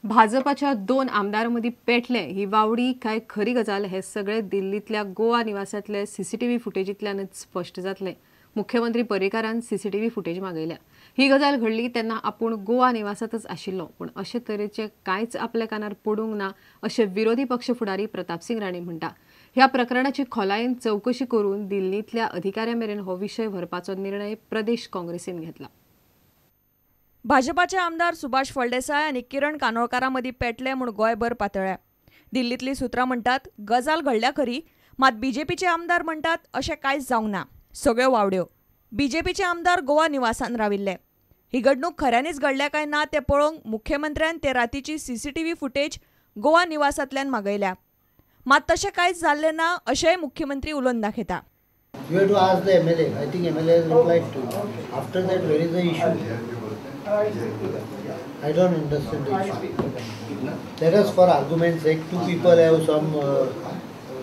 भाजपाच्या 2 आमदारांमदी पेटले ही वावडी काय खरी गजाल हे सगळे दिल्लीतल्या गोवा निवासातले सीसीटीव्ही फुटेजींतल्यानच स्पष्ट जातले। मुख्यमंत्री पर्रीकारान सीसीटीव्ही फुटेज मागयल्या। ही गजाल घडली तेन्ना आपूण गोवा निवासातच आशिल्लो, पण अशे तरेचे कांयच आपल्या कानार पडूंक ना अशे विरोधी पक्ष फुडारी प्रताप सिंग राणे म्हणटा। ह्या प्रकरणाची खोलायेन चौकशी करून दिल्लीतल्या अधिकाऱ्यांमेरेन हो विशय व्हरपाचो निर्णय प्रदेश काँग्रेसीन घेतला। भाजपाचे आमदार सुभाष फळदेसाय आणि किरण कानोळकारांमदी पेटले म्हूण गोंयभर पातळ्या। दिल्लीतली सुत्रां म्हणटात गजाल घडल्या खरी, मात बीजेपीचे आमदार म्हणटात अशें कांयच जावंक ना, सगळ्यो वावड्यो। बीजेपीचे आमदार गोवा निवासान राविल्ले। ही घडणूक खऱ्यांनीच घडल्या काय ना ते पळोवंक मुख्यमंत्र्यान ते रातीची सीसीटीव्ही फुटेज गोवा निवासांतल्यान मागयल्या, मात तशें कांयच जाल्लें ना अशेंय मुख्यमंत्री उलोवन दाखयता। You have to ask the MLA. I think MLA has replied to you. After that, where is the issue? I don't understand the issue. Let us, for argument's sake, two people have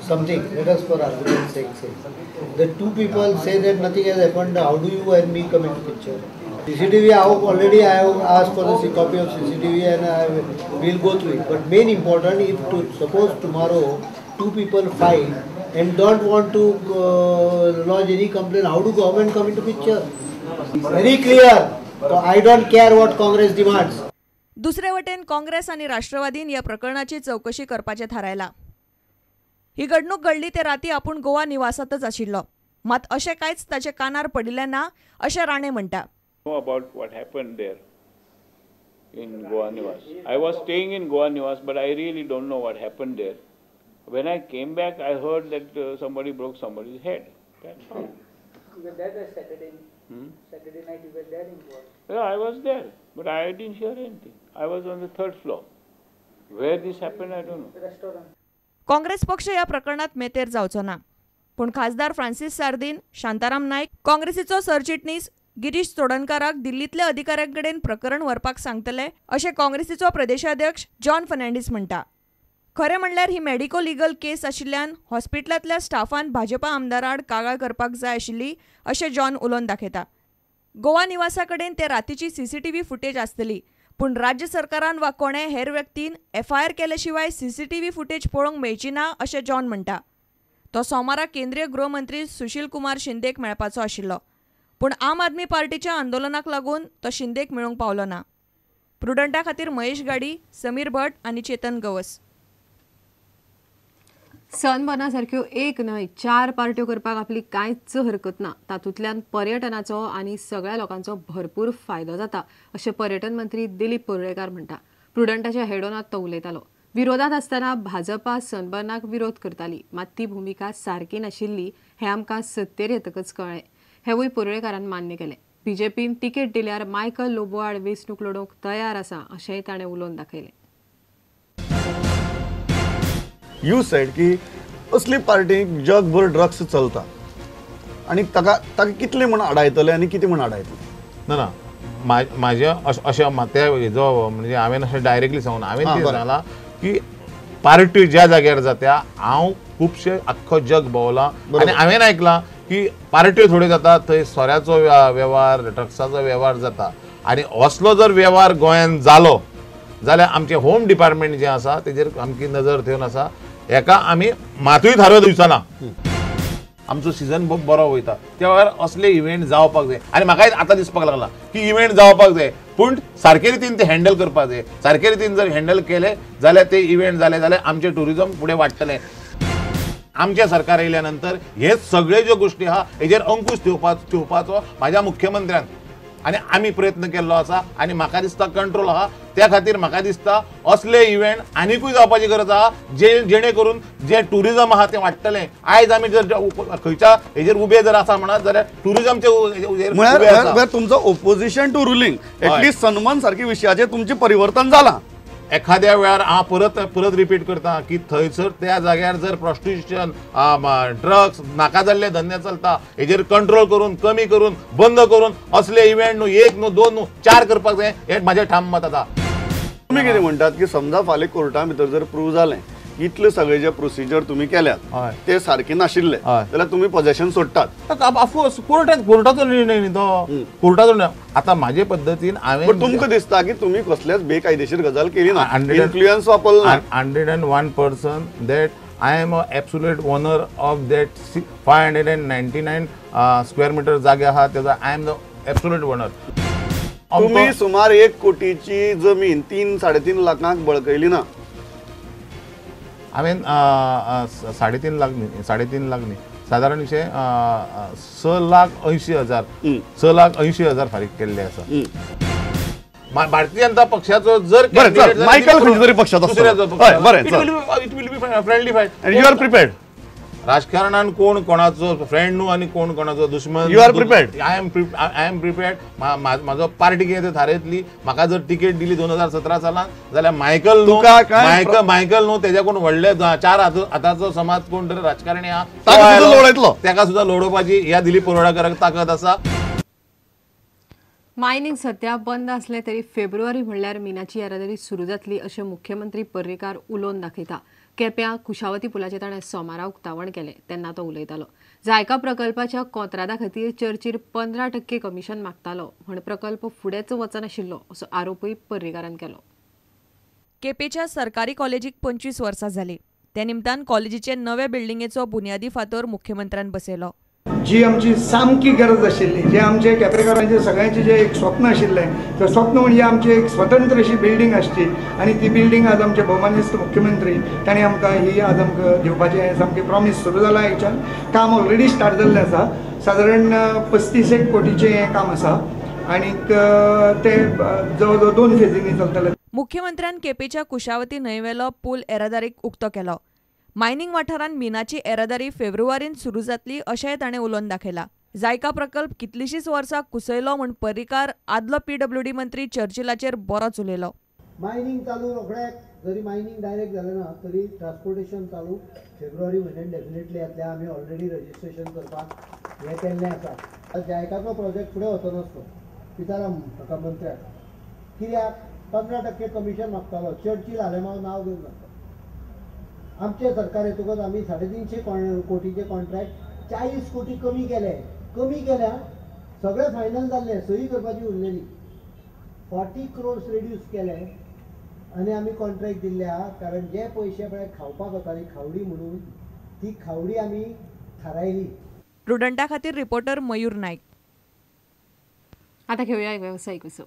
something. Let us, for argument's sake, say. The two people say that nothing has happened. How do you and me come into picture? CCTV, already I have asked for the copy of CCTV and I will go through it. But main important, if suppose tomorrow two people fight and don't want to lodge any complaint, how do government come into picture? Very clear. So I don't care what Congress demands. दुसरे वटेन काँग्रेस आणि राष्ट्रवादीन या प्रकरणाची चौकशी करपाचे थारायला। ही घडणूक घडली ते राती आपूण गोवा निवासातच आशिल्लो, मात अशें कांयच ताचे कानार पडिल्लें ना अशें राणे म्हणटा। Know about what happened there in Goa Niwas. I was staying in Goa Niwas, but I really don't know what happened there. When I came back, I heard that somebody broke somebody's head. That's all. You were there Saturday. Saturday night you were there in Goa. Yeah, I was there, but I didn't hear anything. I was on the 3rd floor. Where this happened, I don't know. Restaurant. Congress पक्ष या प्रकरणात मेतेर जावचो ना, पण खासदार Francis Sardinha, Shantaram नायक, काँग्रेसीचो सरचिटणीस गिरीश चोडणकाराक दिल्लीतल्या अधिकाऱ्यांकडेन प्रकरण व्हरपाक सांगतले अशें काँग्रेसीचो प्रदेशाध्यक्ष जॉन फर्नांडीस म्हणटा। खरें म्हणल्यार ही मेडिको लिगल केस आशिल्ल्यान हॉस्पिटलांतल्या स्टाफान भाजपा आमदाराड कागाळ करपाक जाय आशिल्ली अशें जॉन उलोवन दाखयता। गोवा निवासा कडेन ते रातीची सीसीटीव्ही फुटेज आसतली, पूण राज्य सरकारान वा कोणे हेर व्यक्तीन FIR केले शिवाय सीसीटीव्ही फुटेज पळोवंक मेळची ना अशें जॉन म्हणटा। तो सोमारा केंद्रीय गृहमंत्री सुशील कुमार शिंदेक मेळपाचो आशिल्लो, पूण आम आदमी पार्टीच्या आंदोलनाक लागून तो शिंदेक मेळूंक पावलो ना। प्रुडंटा खातीर महेश गाडी, समीर भट आनी चेतन गवस। सनबर्ना सारख्यो एक न्हय 4 पार्ट्यो करपाक आपली कांयच हरकत ना। तातूंतल्यान पर्यटनाचो आनी सगळ्या लोकांचो भरपूर फायदो जाता अशें पर्यटन मंत्री दिलीप पर्रेकार म्हणटा। प्रुडंटाच्या हेडोनात तो उलयतालो। विरोधात आसतना भाजपा सनबर्नाक विरोध करताली, मात ती भुमिका सारकी नाशिल्ली हें आमकां सत्तेर येतकच कळ्ळें, हेवूय पर्रेकारान मान्य केलें। बीजेपीन तिकेट दिल्यार मायकल लोबो आड वेंचणूक लडोवंक तयार आसा अशेंय ताणें उलोवन दाखयलें। यू सेड की असली पार्टी जगभर ड्रग्स चलता आणि ताका कितले म्हण आडायतले आणि किती म्हण आडायतले ना माझ्या अशें त्या जो म्हणजे हांवें अशें डायरेक्टली सांगून हांवें कितें सांगलां की पार्टी ज्या जाग्यार जाता हांव खुबशे आख्खो जग भोंवलां आनी हांवें आयकलां की पार्ट्यो थोड्यो जाता थंय सोऱ्याचो वेव्हार ड्रग्साचो वेव्हार जाता आनी असलो जर वेव्हार गोंयांत जालो जाल्यार आमचें होम डिपार्टमेंट जें आसा तेजेर आमची नजर ठेवन आसा। एका आमी मातूय थारो दिवचा ना। आमचो सिजन बरो वयता त्या वेळार असले इव्हेंट जावपाक जाय आनी म्हाका आतां दिसपाक लागला की इव्हेंट जावपाक जाय, पूण सारके रितीन ते हँडल करपाक जाय। सारके रितीन जर हँडल केले जाल्यार ते इव्हेंट जाले जाल्यार आमचें टुरिजम फुडें वाडटलें। आमचे सरकार येयल्या नंतर हे सगळे ज्यो गोष्टी आहा हेजेर अंकुश ठेवपाचो म्हाज्या मुख्यमंत्र्यान आनी आमी प्रयत्न केल्लो आसा आनी म्हाका दिसता कंट्रोल आहा। त्या खातीर म्हाका दिसता असले इव्हेंट आनीकूय जावपाची गरज आहा जेणे करून जे टुरिजम आहा तें वाडटलें। आयज आमी जर खंयच्या हेजेर उबे जर आसा म्हणत जाल्यार टुरिजमचे म्हळ्यार तुमचो ओपोजिशन टू रुलींग एटलीस्ट सन्मान सारकी विशयाचेर तुमचें परिवर्तन जालां। एखाद्या वेळार हांव परत रिपीट करता की थंयसर त्या जाग्यार जर प्रॉस्टिट्यूशन ड्रग्स नाका जाल्ले धंदे चलता हेजेर कंट्रोल करून कमी करून बंद करून असले इव्हेंट न्हू 1 न्हू 2 न्हू 4 करपाक जाय हें म्हाजें ठाम मत आसा। तुम्ही कितें म्हणटात की समजा फाल्यां कोर्टा भितर जर प्रूव जालें इतले सगळे जे प्रोसिजर तुम्ही केल्यात हय. ते सारखे नाशिल्ले हय. जाल्यार तुम्ही पोजेशन सोडटात. ऑफकोर्स कोर्टाचो निर्णय न्ही तो. कोर्टाचो निर्णय. आता माझे पद्दतीन पण तुमकां दिसता की तुम्ही कसल्याच बेकायदेशीर गजाल केली ना, 100 इन्फ्लुएन्स वापरला ना. 101% that I am a absolute owner of that 599 square meter जागे आहा त्याचा I am the absolute owner. तुम्ही सुमार 1 कोटीची जमीन 3-3.5 लाखांक बळकयली ना. हांवें 3.5 लाख न्ही 3.5 लाख न्ही सादारणशे 6,80,000 6,80,000 फारीक केल्ले आसा. भारतीय जनता पक्षाचो जर बरें, चल, मायकल खंयच्या तरी पक्षात आसतलो. हय, बरें, चल. It will be friendly fight. And you are prepared. राजकारणान कोण कोणाचो फ्रेंड न्हू आणि कोण कोणाचो दुश्मन. You are prepared. I am prepared. म्हाजो पार्टी कितें थारयतली. म्हाका जर तिकेट दिली 2017 सालांत जाल्यार मायकल न्हू तेज्याकून व्हडले 4 हाताचो समाज कोण तरी राजकारणी आहा ताका सुद्दां लोडोवपाची ह्या दिलीप परोळेकाराक ताकद आसा. मायनिंग सध्या बंद असले तरी फेब्रुवारी म्हणल्यार मिनाची येरादारी सुरू जातली अशें मुख्यमंत्री पर्रीकार उलोवन दाखयता. केप्यां कुशावती पुलाचें ताणें सोमारा उक्तावण केलें तेन्ना तो उलयतालो. जायका प्रकल्पाच्या कोंत्रादा खातीर चर्चीर 15% कमिशन मागतालो म्हण प्रकल्प फुडेंच वचनाशिल्लो असो आरोपूय पर्रीकारान केलो. केपेच्या सरकारी कॉलेजीक 25 वर्सां जाली. ते निमतान कॉलेजीचे नवे बिल्डिंगेचो बुन्यादी फातर मुख्यमंत्र्यान बसयलो. जी आमची सामकी गरज आशिल्ली, जे आमचे केपेकारांचे सगळ्यांचे जे एक स्वप्न आशिल्लें ते स्वप्न म्हणजे आमची एक स्वतंत्र अशी बिल्डींग आसची आणि ती बिल्डींग आज आमचे भौमानिस्त मुख्यमंत्री ताणें आमकां ही आज आमकां दिवपाचें सामकें प्रॉमिस सुरू जालां. हेच्यान काम ऑलरेडी स्टार्ट जाल्लें आसा. सादारण 35 कोटीचें हें काम आसा आनीक ते जवळ जवळ 2 फेजींनी चलतलें. मुख्यमंत्र्यान केपेच्या कुशावती न्हंयवेलो पूल येरादारीक उक्तो केलो. मायनिंग वाठारांत मिनाची येरादारी फेब्रुवारींत सुरू जातली अशेंय ताणें उलोवन दाखयलां. जायका प्रकल्प कितलींशींच वर्सां कुसयलो म्हूण पर्रीकार आदलो PWD मंत्री चर्चिलाचेर बरोच उलयलो. मायनिंग चालू रोखड्याक जरी मायनिंग डायरेक्ट जालें ना तरी ट्रान्सपोर्टेशन चालू फेब्रुवारी म्हयन्यान डेफिनेटली येतलें. आमी ऑलरेडी रजिस्ट्रेशन करपाक हें केल्लें आसा. जायकाचो प्रोजेक्ट फुडें वचनासलो विचारा म्हाका मंत्र्याक कित्याक 15% कमिशन मागतालो. चर्चील आलेमांव नांव घेवन जाता. आमचे सरकार येतकच आमी 350 कोटीचे कॉन्ट्रॅक्ट 40 कोटी कमी केल्या. सगळें फायनल जाल्लें, सही करपाची उरलेली. 40 crores रेड्यूस केले आनी आमी कॉन्ट्रॅक्ट दिल्ले आहा. कारण जे पयशे पळय खावपाक वताली खावडी म्हणून ती खावडी आमी थारायली. प्रुडंटा खातीर रिपोर्टर मयूर नायक. आता घेऊया एक व्यावसायिक विसव.